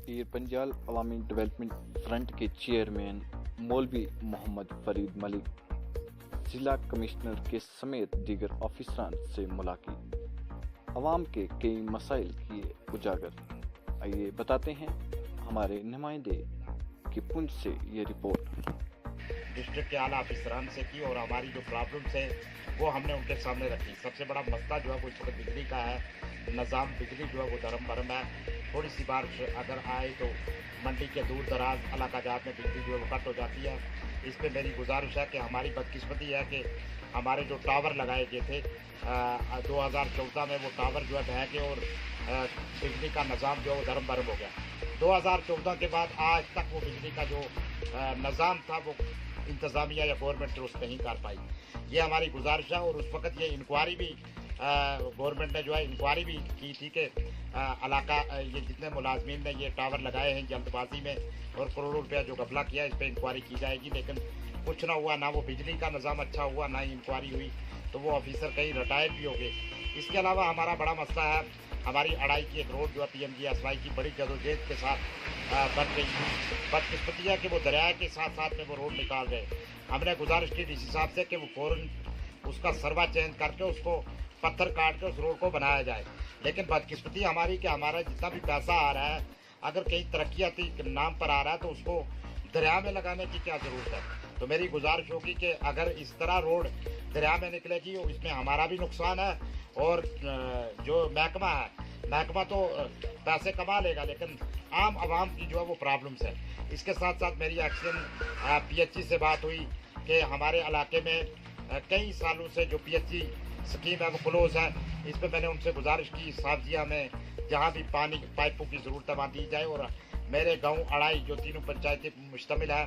پیر پنجال عوامی development front کے chairman مولوی محمد فرید ملک ضلع کمشنر کے سمیت دیگر آفیسران سے ملاقات، عوام کے کئی مسائل کیے اجاگر۔ آئیے بتاتے ہیں ہمارے نمائندے کی پنچ سے یہ رپورٹ۔ ڈسٹرکٹ کے اعلیٰ افسران سے کی اور ہماری جو پرابلمس ہے وہ ہم نے ان کے سامنے رکھی۔ سب سے بڑا مسئلہ جو ہے وہ اس وقت بجلی کا ہے۔ نظام بجلی جو ہے وہ دھرم بھرم ہے۔ تھوڑی سی بارش اگر آئے تو منڈی کے دور دراز علاقہ جات میں بجلی جو ہے وہ کٹ ہو جاتی ہے۔ اس پہ میری گزارش ہے کہ ہماری بدقسمتی ہے کہ ہمارے جو ٹاور لگائے گئے تھے 2014 میں، وہ ٹاور جو ہے ڈھہ کے اور بجلی کا نظام جو ہے وہ دھرم بھرم ہو گیا۔ 2014 کے بعد آج تک وہ بجلی کا جو نظام تھا وہ انتظامیہ یا گورنمنٹ درست نہیں کر پائی۔ یہ ہماری گزارش ہے، اور اس وقت یہ انکوائری بھی گورنمنٹ نے جو ہے انکوائری بھی کی تھی کہ علاقہ یہ جتنے ملازمین نے یہ ٹاور لگائے ہیں جلد بازی میں اور کروڑوں روپیہ جو گھپلا کیا، اس پہ انکوائری کی جائے گی، لیکن کچھ نہ ہوا۔ نہ وہ بجلی کا نظام اچھا ہوا، نہ ہی انکوائری ہوئی، تو وہ آفیسر کہیں ریٹائر بھی ہو گئے۔ اس کے علاوہ ہمارا بڑا مسئلہ ہے ہماری اڑائی کی ایک روڈ جو ہے PMGSY کی بڑی جدوجہد کے ساتھ بن گئی تھی۔ بدقسمتی ہے کہ وہ دریا کے ساتھ ساتھ میں وہ روڈ نکال گئے۔ ہم نے گزارش کی DC صاحب سے کہ وہ فوراً اس کا سروا چینج کر کے اس کو پتھر کاٹ کے اس روڈ کو بنایا جائے، لیکن بدقسمتی ہماری کہ ہمارا جتنا بھی پیسہ آ رہا ہے، اگر کہیں ترقیاتی نام پر آ رہا ہے تو اس کو دریا میں لگانے کی کیا ضرورت ہے۔ تو میری گزارش ہوگی کہ اگر اس طرح روڈ دریا میں نکلے گی اس میں ہمارا بھی نقصان ہے، اور جو محکمہ تو پیسے کما لے گا، لیکن عام عوام کی جو ہے وہ پرابلمس ہے۔ اس کے ساتھ ساتھ میری ایکشن PHE سے بات ہوئی کہ ہمارے علاقے میں کئی سالوں سے جو PHE اسکیم ہے وہ کلوز ہے۔ اس پہ میں نے ان سے گزارش کی سابزیہ میں جہاں بھی پانی پائپوں کی ضرورت ہے وہاں دی جائے، اور میرے گاؤں اڑائی جو تینوں پنچایتیں مشتمل ہے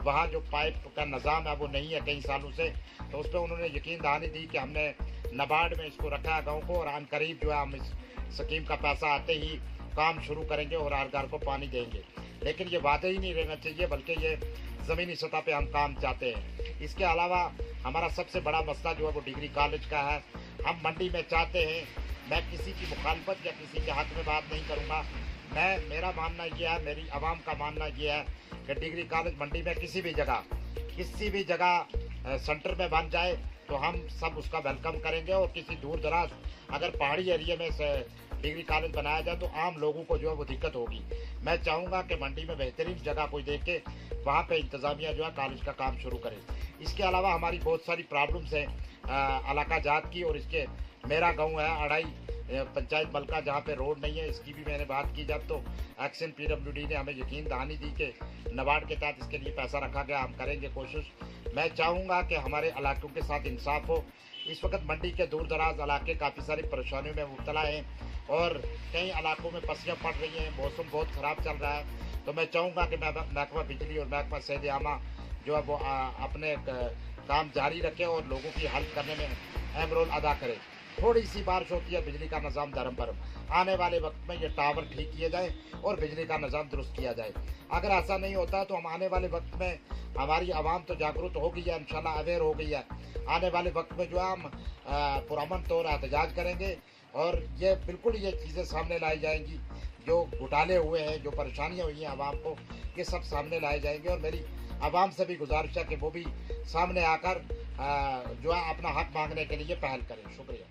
وہاں جو پائپ کا نظام ہے وہ نہیں ہے کئی سالوں سے، تو اس پہ انہوں نے یقین دہانی دی کہ ہم نے نبارڈ میں اس کو رکھا ہے گاؤں کو، اور عن قریب جو ہے ہم اس اسکیم کا پیسہ آتے ہی کام شروع کریں گے اور ہر گھر کو پانی دیں گے۔ لیکن یہ وعدہ ہی نہیں رہنا چاہیے، بلکہ یہ زمینی سطح پہ ہم کام چاہتے ہیں۔ اس کے علاوہ ہمارا سب سے بڑا مسئلہ جو ہے وہ ڈگری کالج کا ہے۔ ہم منڈی میں چاہتے ہیں، میں کسی کی مخالفت یا کسی کے حق میں بات نہیں کروں گا، میرا ماننا یہ ہے، میری عوام کا ماننا یہ ہے کہ ڈگری کالج منڈی میں کسی بھی جگہ سینٹر میں بن جائے تو ہم سب اس کا ویلکم کریں گے، اور کسی دور دراز اگر پہاڑی ایریے میں ڈگری کالج بنایا جائے تو عام لوگوں کو جو ہے وہ دقت ہوگی۔ میں چاہوں گا کہ منڈی میں بہترین جگہ کوئی دیکھ کے وہاں پہ انتظامیہ جو ہے کالج کا کام شروع کرے۔ اس کے علاوہ ہماری بہت ساری پرابلمس ہیں علاقہ جات کی، اور اس کے میرا گاؤں ہے اڑائی پنچایت ملکہ جہاں پہ روڈ نہیں ہے، اس کی بھی میں نے بات کی جب، تو ایکشن PWD نے ہمیں یقین دہانی دی کہ نبارڈ کے تحت اس کے لیے پیسہ رکھا گیا، ہم کریں گے کوشش۔ میں چاہوں گا کہ ہمارے علاقوں کے ساتھ انصاف ہو۔ اس وقت منڈی کے دور دراز علاقے کافی ساری پریشانیوں میں مبتلا ہیں، اور کئی علاقوں میں پسیاں پڑ رہی ہیں، موسم بہت خراب چل رہا ہے، تو میں چاہوں گا کہ محکمہ بجلی اور محکمہ صحت عامہ جو ہے وہ اپنے کام جاری رکھے اور لوگوں کی حل کرنے میں اہم رول ادا کرے۔ تھوڑی سی بارش ہوتی ہے بجلی کا نظام دھرم بھرم، آنے والے وقت میں یہ ٹاور ٹھیک کیے جائیں اور بجلی کا نظام درست کیا جائے۔ اگر ایسا نہیں ہوتا تو ہم آنے والے وقت میں، ہماری عوام تو جاگرت ہو گئی ہے، انشاءاللہ اویئر ہو گئی ہے، آنے والے وقت میں جو ہے ہم پرامن طور احتجاج کریں گے، اور یہ بالکل یہ چیزیں سامنے لائی جائیں گی جو گھوٹالے ہوئے ہیں، جو پریشانیاں ہوئی ہیں عوام کو، یہ سب سامنے لائے جائیں گے۔ اور میری عوام سے بھی گزارش ہے کہ وہ بھی سامنے آ کر جو ہے اپنا حق مانگنے کے لیے پہل کریں۔ شکریہ۔